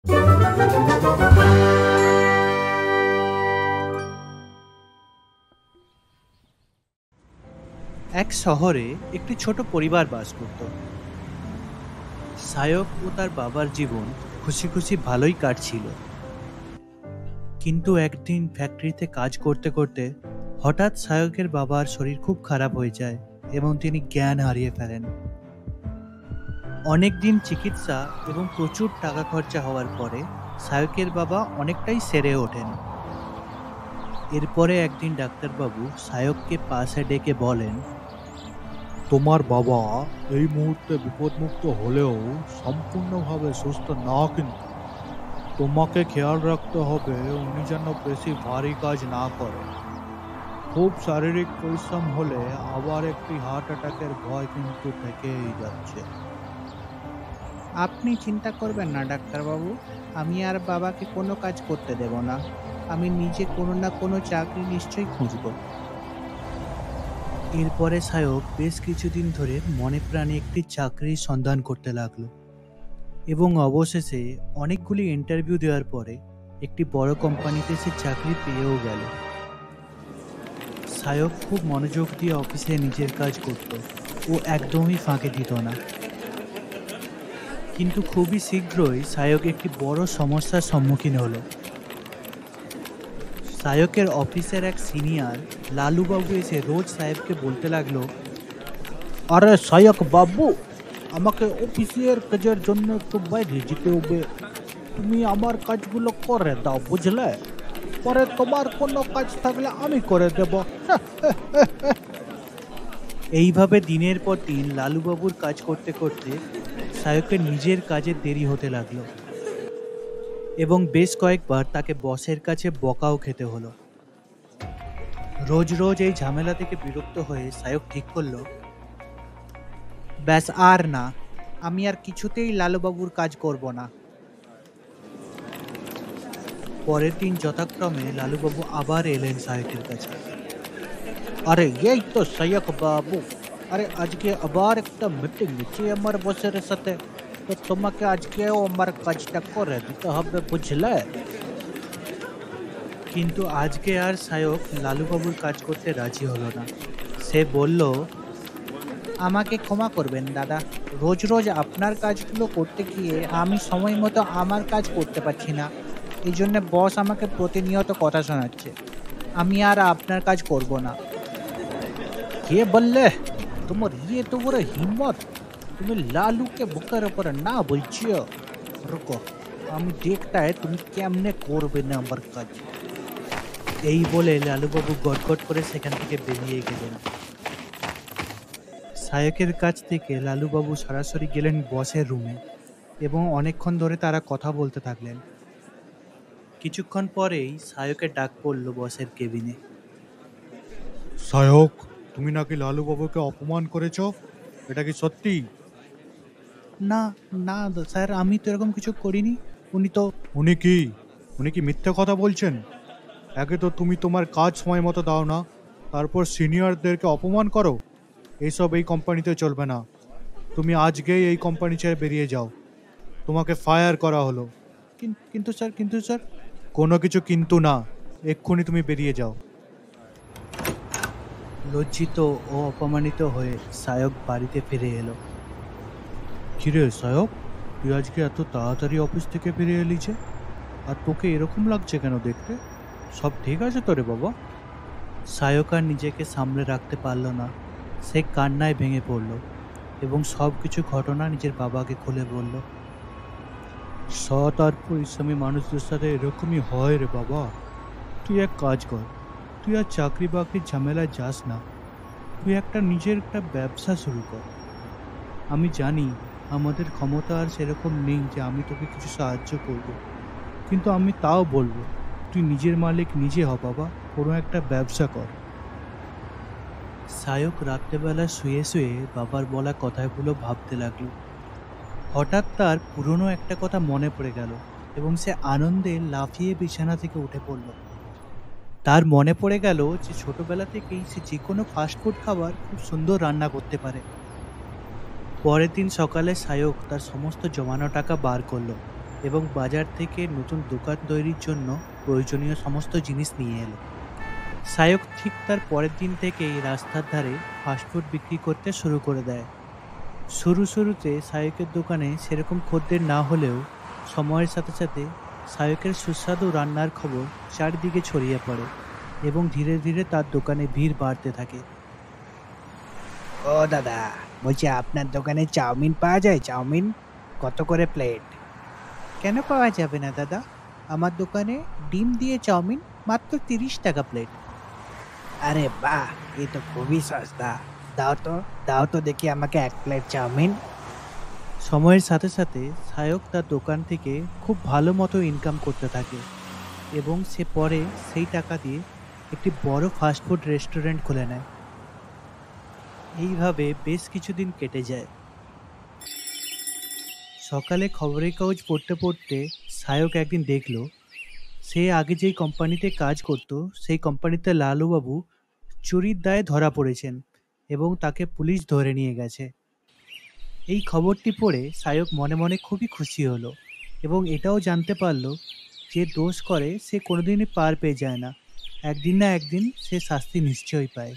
এক শহরে একটি ছোট পরিবার বাস করত। সায়ক ও তার বাবার জীবন খুশি খুশি ভালোই কাটছিল। কিন্তু একদিন ফ্যাক্টরিতে কাজ করতে করতে হঠাৎ সায়কের বাবার শরীর খুব খারাপ হয়ে যায় এবং তিনি জ্ঞান হারিয়ে ফেলেন। অনেক দিন চিকিৎসা এবং প্রচুর টাকা খরচা হওয়ার পরে সায়কের বাবা অনেকটাই সেরে ওঠেন। এরপরে একদিন ডাক্তারবাবু সায়ককে পাশে ডেকে বলেন, তোমার বাবা এই মুহূর্তে বিপদমুক্ত হলেও সম্পূর্ণভাবে সুস্থ না, কিন্তু তোমাকে খেয়াল রাখতে হবে উনি যেন বেশি ভারী কাজ না করেন। খুব শারীরিক পরিশ্রম হলে আবার একটি হার্ট অ্যাটাকের ভয় কিন্তু থেকেই যাচ্ছে। আপনি চিন্তা করবেন না ডাক্তারবাবু, আমি আর বাবাকে কোনো কাজ করতে দেব না। আমি নিজে কোনো না কোনো চাকরি নিশ্চয়ই খুঁজব। এরপরে সায়ক বেশ কিছুদিন ধরে মনে প্রাণে একটি চাকরির সন্ধান করতে লাগলো এবং অবশেষে অনেকগুলি ইন্টারভিউ দেওয়ার পরে একটি বড় কোম্পানিতে সে চাকরি পেয়েও গেল। সায়ক খুব মনোযোগ দিয়ে অফিসে নিজের কাজ করত ও একদমই ফাঁকে দিত না। কিন্তু খুবই শীঘ্রই সায়ক একটি বড় সমস্যার সম্মুখীন হলো। সায়কের অফিসের এক সিনিয়র লালুবাবু এসে রোজ সাহেবকে বলতে লাগলো, আরে সায়ক বাবু, আমাকে অফিসের কাজের জন্য একটু বাইরে যেতে হবে। তুমি আমার কাজগুলো করে দাও, বুঝলে? পরে তোমার কোনো কাজ থাকলে আমি করে দেব। এইভাবে দিনের পর দিন লালুবাবুর কাজ করতে করতে সায়কের নিজের কাজে দেরি হতে লাগলো এবং বেশ কয়েকবার তাকে বসের কাছে বকাও খেতে হলো। রোজ রোজ এই ঝামেলা থেকে বিরক্ত হয়ে সায়ক ঠিক করলো, ব্যাস আর না, আমি আর কিছুতেই লালুবাবুর কাজ করব না। পরের দিন যথাক্রমে লালুবাবু আবার এলেন সায়কের কাছে। আরে এই তো সায়ক বাবু, আরে আজকে আবার একটা মিটিং আছে আমার বসের সাথে, তো তোমাকে আজকেও আমার কাজটা করে দিতে হবে, বুঝলে? কিন্তু আজকে আর সায়ক লালুবাবুর কাজ করতে রাজি হলো না। সে বলল, আমাকে ক্ষমা করবেন দাদা, রোজ রোজ আপনার কাজগুলো করতে গিয়ে আমি সময় মতো আমার কাজ করতে পারছি না। এই জন্য বস আমাকে প্রতিনিয়ত কথা শোনাচ্ছে। আমি আর আপনার কাজ করব না। কে বললে? তোমার তো বড় হিম্মত, তুমি লালুকে বুকের উপরে না বলছিও? রুকো, আমি দেখতে তুমি কেমনে করবে না আমার কাজ। এই বলে লালুবাবু গটগট করে সেখান থেকে বেরিয়ে গেলেন। সায়কের কাছ থেকে লালুবাবু সরাসরি গেলেন বসের রুমে এবং অনেকক্ষণ ধরে তারা কথা বলতে থাকলেন। কিছুক্ষণ পরেই সায়কের ডাক পড়ল বসের কেবিনে। সায়ক, তুমি নাকি লালুবাবুকে অপমান করেছ, এটা কি সত্যি? না না স্যার, আমি তো এরকম কিছু করিনি। উনি কি মিথ্যে কথা বলছেন? একে তো তুমি তোমার কাজ সময় মতো দাও না, তারপর সিনিয়রদেরকে অপমান করো। এইসব এই কোম্পানিতে চলবে না। তুমি আজকেই এই কোম্পানি ছেড়ে বেরিয়ে যাও। তোমাকে ফায়ার করা হলো। কিন্তু স্যার কোনো কিছু কিন্তু না, এক্ষুনি তুমি বেরিয়ে যাও। লজ্জিত ও অপমানিত হয়ে সায়ক বাড়িতে ফিরে এলো। কিরে সায়ক, তুই আজকে এত তাড়াতাড়ি অফিস থেকে বেরিয়ে এলি যে? আর তোকে এরকম লাগছে কেন দেখতে? সব ঠিক আছে তো রে বাবা? সায়ক আর নিজেকে সামলে রাখতে পারল না। সে কান্নায় ভেঙে পড়ল এবং সব কিছু ঘটনা নিজের বাবাকে খুলে বলল। সৎ আর পরিশ্রমী মানুষদের সাথে এরকমই হয় রে বাবা। তুই এক কাজ কর, তুই আর চাকরি বাকরির ঝামেলায় যাস না। তুই নিজের একটা ব্যবসা শুরু কর। আমি জানি আমাদের ক্ষমতা আর সেরকম নেই যে আমি তোকে কিছু সাহায্য করব, কিন্তু আমি তাও বলবো তুই নিজের মালিক নিজে হ বাবা, কোনো একটা ব্যবসা কর। সায়ক রাত্রেবেলা শুয়ে শুয়ে বাবার বলা কথাগুলো ভাবতে লাগলো। হঠাৎ তার পুরনো একটা কথা মনে পড়ে গেল এবং সে আনন্দে লাফিয়ে বিছানা থেকে উঠে পড়ল। তার মনে পড়ে গেল যে ছোটবেলা থেকেই সে যে কোনো ফাস্টফুড খাবার খুব সুন্দর রান্না করতে পারে। পরের দিন সকালে সায়ক তার সমস্ত জমানো টাকা বার করলো এবং বাজার থেকে নতুন দোকান তৈরির জন্য প্রয়োজনীয় সমস্ত জিনিস নিয়ে এলো। সায়ক ঠিক তার পরের দিন থেকেই রাস্তার ধারে ফাস্টফুড বিক্রি করতে শুরু করে দেয়। শুরুতে সায়কের দোকানে সেরকম খদ্দের না হলেও সময়ের সাথে সাথে সায়কের সুস্বাদু রান্নার খবর চারিদিকে ছড়িয়ে পড়ে এবং ধীরে ধীরে তার দোকানে ভিড় বাড়তে থাকে। ও দাদা, বলছি আপনার দোকানে চাউমিন পাওয়া যায়? চাউমিন কত করে প্লেট? কেন পাওয়া যাবে না দাদা? আমার দোকানে ডিম দিয়ে চাউমিন মাত্র 30 টাকা প্লেট। আরে বাহ, এ তো খুবই সস্তা। দাও তো দেখি আমাকে 1 প্লেট চাউমিন। সময়ের সাথে সাথে সায়ক তার দোকান থেকে খুব ভালো মতো ইনকাম করতে থাকে এবং সে পরে সেই টাকা দিয়ে একটি বড় ফাস্টফুড রেস্টুরেন্ট খুলে নেয়। এইভাবে বেশ কিছুদিন কেটে যায়। সকালে খবরের কাগজ পড়তে পড়তে সায়ক একদিন দেখল সে আগে যেই কোম্পানিতে কাজ করত সেই কোম্পানিতে লালুবাবু চুরির দায়ে ধরা পড়েছেন এবং তাকে পুলিশ ধরে নিয়ে গেছে। এই খবরটি পড়ে সায়ক মনে মনে খুবই খুশি হলো এবং এটাও জানতে পারল যে দোষ করে সে কোনোদিনই পার পেয়ে যায় না, একদিন না একদিন সে শাস্তি নিশ্চয়ই পায়।